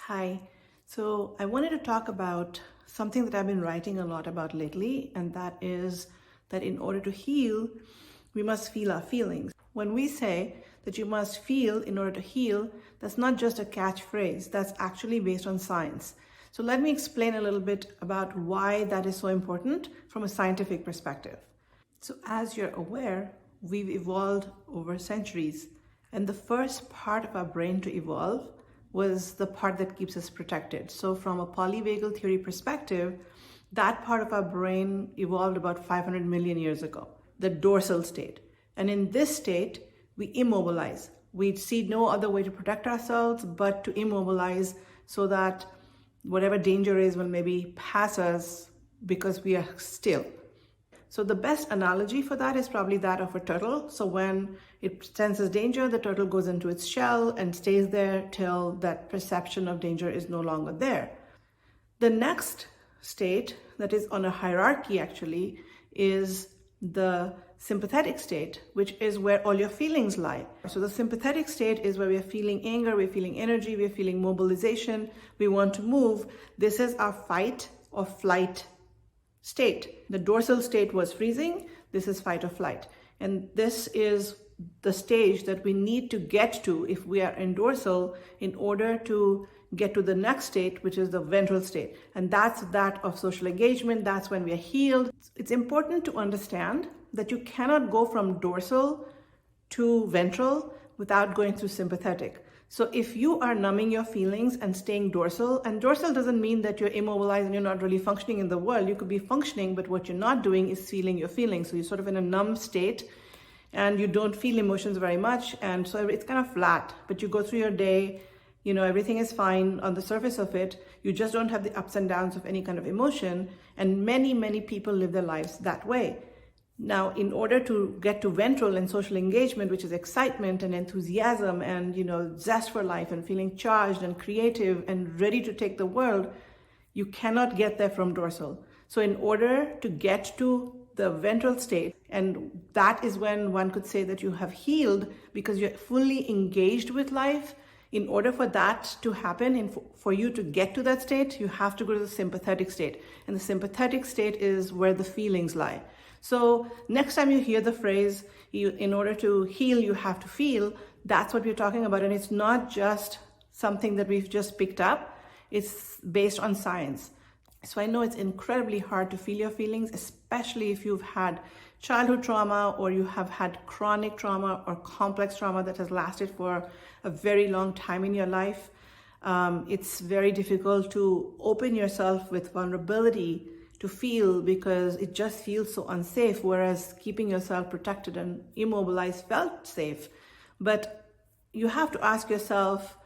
Hi. So I wanted to talk about something that I've been writing a lot about lately, and that is that in order to heal, we must feel our feelings. When we say that you must feel in order to heal, that's not just a catchphrase, that's actually based on science. So let me explain a little bit about why that is so important from a scientific perspective. So as you're aware, we've evolved over centuries, and the first part of our brain to evolve was the part that keeps us protected. So from a polyvagal theory perspective, that part of our brain evolved about 500 million years ago, the dorsal state. And in this state, we immobilize. We see no other way to protect ourselves but to immobilize so that whatever danger is will maybe pass us because we are still. So the best analogy for that is probably that of a turtle. So when it senses danger, the turtle goes into its shell and stays there till that perception of danger is no longer there. The next state that is on a hierarchy actually is the sympathetic state, which is where all your feelings lie. So the sympathetic state is where we are feeling anger, we're feeling energy, we're feeling mobilization, we want to move. This is our fight or flight state. The dorsal state was freezing. This is fight or flight. And this is the stage that we need to get to if we are in dorsal in order to get to the next state, which is the ventral state. And that's that of social engagement. That's when we are healed. It's important to understand that you cannot go from dorsal to ventral without going through sympathetic. So if you are numbing your feelings and staying dorsal, and dorsal doesn't mean that you're immobilized and you're not really functioning in the world. You could be functioning, but what you're not doing is feeling your feelings. So you're sort of in a numb state and you don't feel emotions very much. And so it's kind of flat, but you go through your day, everything is fine on the surface of it. You just don't have the ups and downs of any kind of emotion. And many, many people live their lives that way. Now, in order to get to ventral and social engagement, which is excitement and enthusiasm and, zest for life and feeling charged and creative and ready to take the world, you cannot get there from dorsal. So in order to get to the ventral state, and that is when one could say that you have healed because you're fully engaged with life. In order for that to happen and for you to get to that state, you have to go to the sympathetic state. And the sympathetic state is where the feelings lie. So next time you hear the phrase, in order to heal, you have to feel, that's what we're talking about. And it's not just something that we've just picked up. It's based on science. So I know it's incredibly hard to feel your feelings, especially if you've had childhood trauma or you have had chronic trauma or complex trauma that has lasted for a very long time in your life. It's very difficult to open yourself with vulnerability to feel because it just feels so unsafe, whereas keeping yourself protected and immobilized felt safe. But you have to ask yourself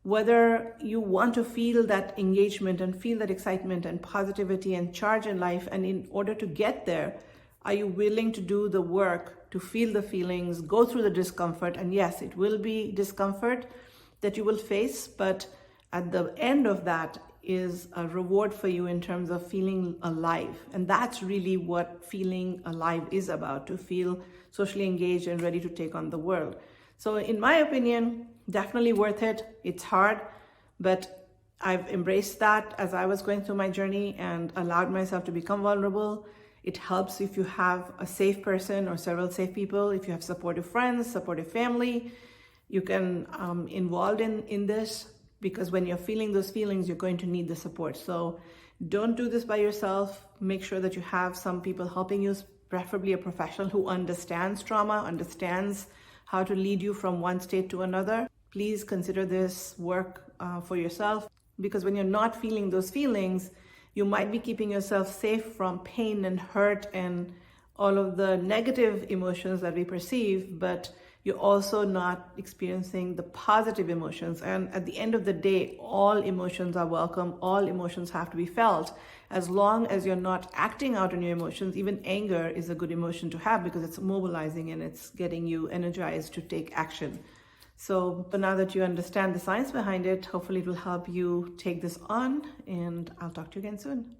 whether you want to feel that engagement and feel that excitement and positivity and charge in life. And in order to get there, are you willing to do the work to feel the feelings, go through the discomfort? And yes, it will be discomfort that you will face, but at the end of that is a reward for you in terms of feeling alive. And that's really what feeling alive is about, to feel socially engaged and ready to take on the world. So in my opinion, definitely worth it. It's hard, but I've embraced that as I was going through my journey and allowed myself to become vulnerable. It helps if you have a safe person or several safe people, if you have supportive friends, supportive family, you can involved in this. Because when you're feeling those feelings, you're going to need the support. So don't do this by yourself. Make sure that you have some people helping you, preferably a professional who understands trauma, understands how to lead you from one state to another. Please consider this work for yourself, because when you're not feeling those feelings, you might be keeping yourself safe from pain and hurt and all of the negative emotions that we perceive, but you're also not experiencing the positive emotions. And at the end of the day, all emotions are welcome. All emotions have to be felt. As long as you're not acting out on your emotions, even anger is a good emotion to have because it's mobilizing and it's getting you energized to take action. So now that you understand the science behind it, hopefully it will help you take this on, and I'll talk to you again soon.